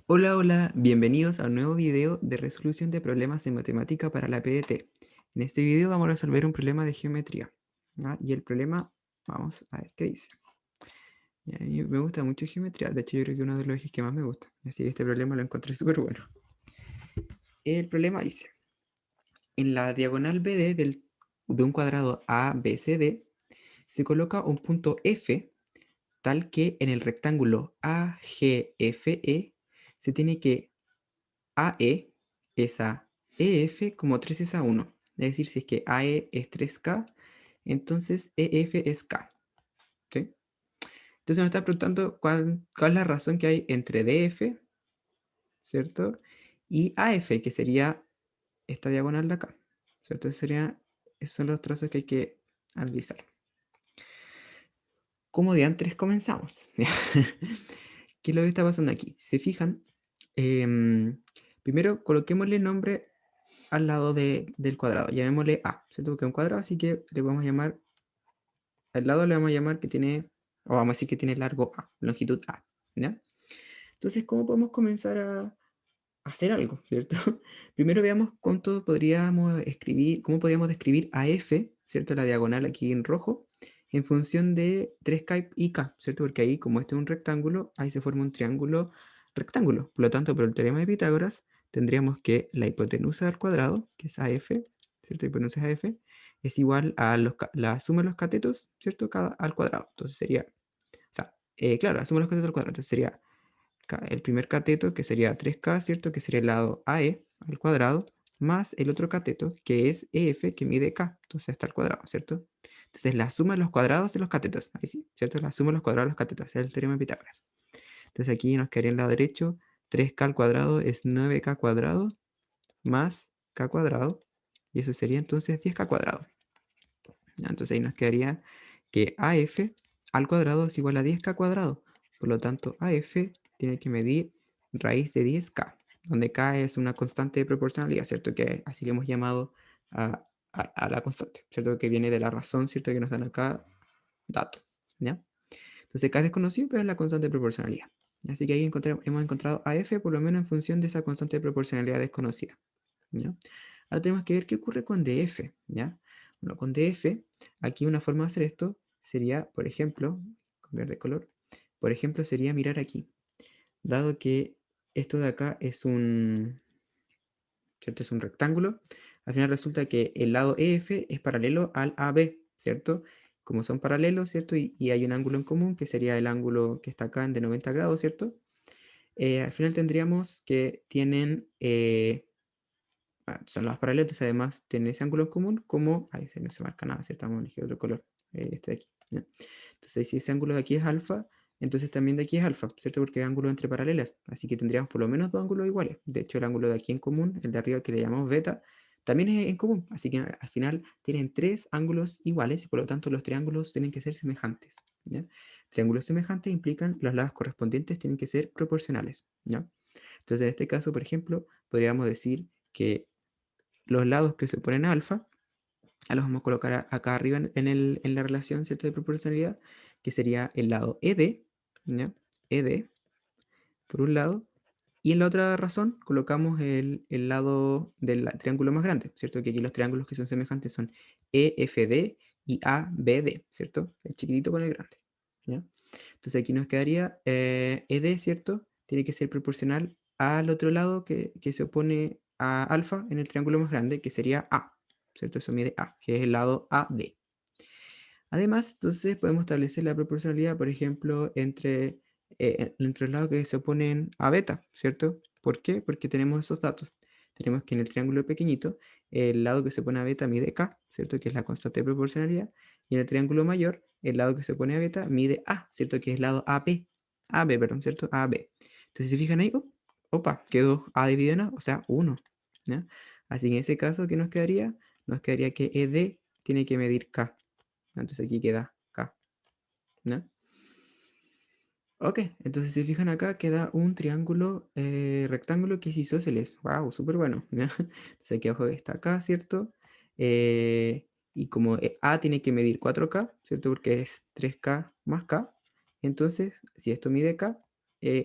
Hola, hola, bienvenidos a un nuevo video de resolución de problemas de matemática para la PDT. En este video vamos a resolver un problema de geometría, ¿ya? Y el problema, vamos a ver qué dice. Y a mí me gusta mucho geometría, de hecho yo creo que uno de los ejes que más me gusta, así que este problema lo encontré súper bueno. El problema dice, en la diagonal BD de un cuadrado ABCD se coloca un punto F tal que en el rectángulo AGFE se tiene que AE es a EF como 3 es a 1. Es decir, si es que AE es 3K, entonces EF es K. ¿Sí? Entonces nos está preguntando cuál es la razón que hay entre DF, ¿cierto? Y AF, que sería esta diagonal de acá. ¿Cierto? Esos son los trazos que hay que analizar. ¿Cómo de antes comenzamos? ¿Qué es lo que está pasando aquí? Si se fijan, primero coloquémosle nombre al lado del cuadrado. Llamémosle A, ¿cierto? Que es un cuadrado, así que le vamos a llamar, al lado le vamos a llamar que tiene, o vamos a decir que tiene largo A, longitud A, ¿ya? Entonces, ¿cómo podemos comenzar a hacer algo, ¿cierto? Primero veamos cuánto podríamos escribir, cómo podríamos describir a F, ¿cierto? La diagonal aquí en rojo, en función de 3K y K, ¿cierto? Porque ahí, como este es un rectángulo, ahí se forma un triángulo rectángulo. Por lo tanto, por el teorema de Pitágoras, tendríamos que la hipotenusa al cuadrado, que es AF, ¿cierto? Hipotenusa es AF, es igual a la suma de los catetos, ¿cierto? Al cuadrado. Entonces sería, o sea, claro, la suma de los catetos al cuadrado. Entonces sería el primer cateto, que sería 3K, ¿cierto? Que sería el lado AE al cuadrado, más el otro cateto, que es EF, que mide K. Entonces está al cuadrado, ¿cierto? Entonces la suma de los cuadrados de los catetos, ahí sí, ¿cierto? La suma de los cuadrados de los catetos, es el teorema de Pitágoras. Entonces aquí nos quedaría en el lado derecho, 3K al cuadrado es 9K cuadrado, más K cuadrado, y eso sería entonces 10K cuadrado. ¿Ya? Entonces ahí nos quedaría que AF al cuadrado es igual a 10K cuadrado. Por lo tanto, AF tiene que medir raíz de 10K, donde K es una constante de proporcionalidad, ¿cierto? Que así le hemos llamado a la constante, ¿cierto? Que viene de la razón, ¿cierto? Que nos dan acá datos, ¿ya? Entonces K es desconocido, pero es la constante de proporcionalidad. Así que ahí hemos encontrado AF por lo menos en función de esa constante de proporcionalidad desconocida, ¿ya? Ahora tenemos que ver qué ocurre con DF, ¿ya? Bueno, con DF, aquí una forma de hacer esto sería, por ejemplo, cambiar de color, por ejemplo, sería mirar aquí. Dado que esto de acá es ¿cierto? Es un rectángulo, al final resulta que el lado EF es paralelo al AB, ¿cierto? Como son paralelos, ¿cierto? Y hay un ángulo en común, que sería el ángulo que está acá de 90 grados, ¿cierto? Al final tendríamos que tienen son lados paralelos, además tienen ese ángulo en común, como, ahí no se marca nada, ¿cierto? Vamos a elegir otro color, este de aquí, ¿ya? Entonces, si ese ángulo de aquí es alfa, entonces también de aquí es alfa, ¿cierto? Porque es ángulo entre paralelas, así que tendríamos por lo menos dos ángulos iguales. De hecho, el ángulo de aquí en común, el de arriba que le llamamos beta, también es en común, así que al final tienen tres ángulos iguales y por lo tanto los triángulos tienen que ser semejantes, ¿ya? Triángulos semejantes implican los lados correspondientes tienen que ser proporcionales, ¿ya? Entonces, en este caso, por ejemplo, podríamos decir que los lados que se oponen a alfa, los vamos a colocar acá arriba en la relación, ¿cierto? De proporcionalidad, que sería el lado ED, ¿ya? ED, por un lado, y en la otra razón colocamos el lado del triángulo más grande, ¿cierto? Que aquí los triángulos que son semejantes son EFD y ABD, ¿cierto? El chiquitito con el grande, ¿ya? Entonces aquí nos quedaría ED, ¿cierto? Tiene que ser proporcional al otro lado que se opone a alfa en el triángulo más grande, que sería A, ¿cierto? Eso mide A, que es el lado AD. Además, entonces podemos establecer la proporcionalidad, por ejemplo, entre los lados que se oponen a beta, ¿cierto? ¿Por qué? Porque tenemos esos datos. Tenemos que en el triángulo pequeñito, el lado que se opone a beta mide K, ¿cierto? Que es la constante de proporcionalidad. Y en el triángulo mayor, el lado que se opone a beta mide A, ¿cierto? Que es el lado AB. AB, perdón, ¿cierto? AB. Entonces, si se fijan ahí, opa, quedó A dividido en A, o sea, 1, ¿ya? Así que en ese caso, ¿qué nos quedaría? Nos quedaría que ED tiene que medir K. Entonces aquí queda K, ¿no? Ok, entonces si se fijan acá queda un triángulo rectángulo que es isósceles. Wow, súper bueno, ¿ya? Entonces aquí abajo está K, ¿cierto? Y como A tiene que medir 4K, ¿cierto? Porque es 3K más K. Entonces, si esto mide K,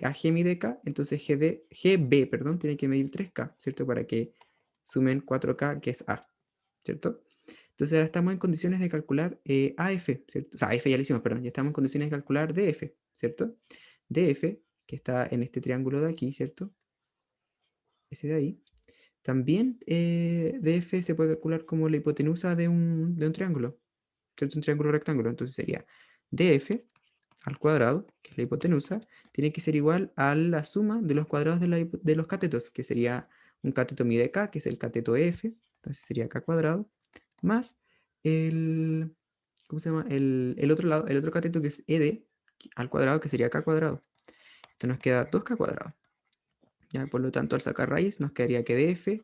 AG mide K, entonces GB, perdón, tiene que medir 3K, ¿cierto? Para que sumen 4K, que es A, ¿cierto? Entonces ahora estamos en condiciones de calcular AF, ¿cierto? O sea, AF ya lo hicimos, perdón, ya estamos en condiciones de calcular DF, ¿cierto? DF, que está en este triángulo de aquí, ¿cierto? Ese de ahí. También DF se puede calcular como la hipotenusa de un triángulo, ¿cierto? Un triángulo rectángulo. Entonces sería DF al cuadrado, que es la hipotenusa, tiene que ser igual a la suma de los cuadrados de los catetos, que sería un cateto mide K, que es el cateto F, entonces sería K cuadrado, más el, ¿cómo se llama? El otro lado, el otro cateto que es ED al cuadrado, que sería K cuadrado. Esto nos queda 2K cuadrado. ¿Ya? Por lo tanto, al sacar raíz, nos quedaría que DF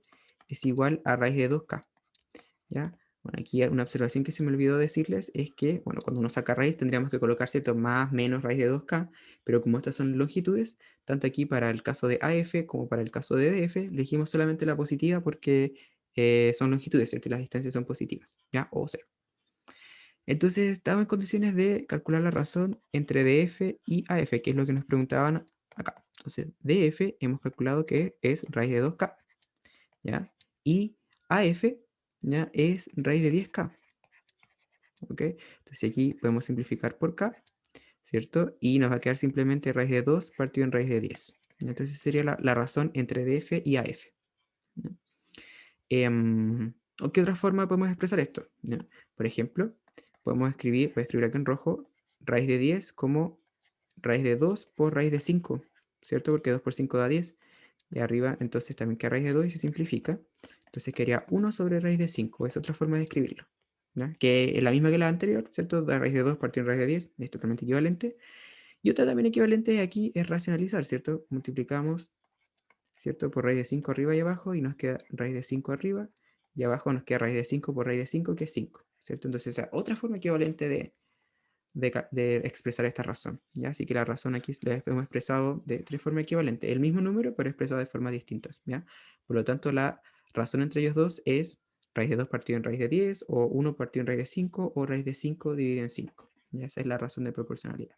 es igual a raíz de 2K. ¿Ya? Bueno, aquí una observación que se me olvidó decirles es que, bueno, cuando uno saca raíz tendríamos que colocar, ¿cierto? Más, menos raíz de 2K, pero como estas son longitudes, tanto aquí para el caso de AF como para el caso de DF, elegimos solamente la positiva porque son longitudes, ¿cierto? Y las distancias son positivas, ¿ya? O cero. Entonces, estamos en condiciones de calcular la razón entre DF y AF, que es lo que nos preguntaban acá. Entonces, DF hemos calculado que es raíz de 2K, ¿ya? Y AF, ¿ya? Es raíz de 10K, ¿ok? Entonces aquí podemos simplificar por K, ¿cierto? Y nos va a quedar simplemente raíz de 2 partido en raíz de 10. Entonces sería la razón entre DF y AF. ¿Ya? ¿O qué otra forma podemos expresar esto? ¿Ya? Por ejemplo, podemos escribir, voy a escribir aquí en rojo, raíz de 10 como raíz de 2 por raíz de 5, ¿cierto? Porque 2 por 5 da 10. De arriba, entonces también queda raíz de 2 y se simplifica. Entonces quedaría 1 sobre raíz de 5. Es otra forma de escribirlo, ¿ya? Que es la misma que la anterior, ¿cierto? Da raíz de 2 partido en raíz de 10. Es totalmente equivalente. Y otra también equivalente aquí es racionalizar, ¿cierto? Multiplicamos, ¿cierto? Por raíz de 5 arriba y abajo y nos queda raíz de 5 arriba. Y abajo nos queda raíz de 5 por raíz de 5, que es 5, ¿cierto? Entonces esa otra forma equivalente de expresar esta razón, ¿ya? Así que la razón aquí la hemos expresado de tres formas equivalentes, el mismo número, pero expresado de formas distintas, ¿ya? Por lo tanto, la razón entre ellos dos es raíz de 2 partido en raíz de 10, o 1 partido en raíz de 5, o raíz de 5 dividido en 5. ¿Ya? Esa es la razón de proporcionalidad.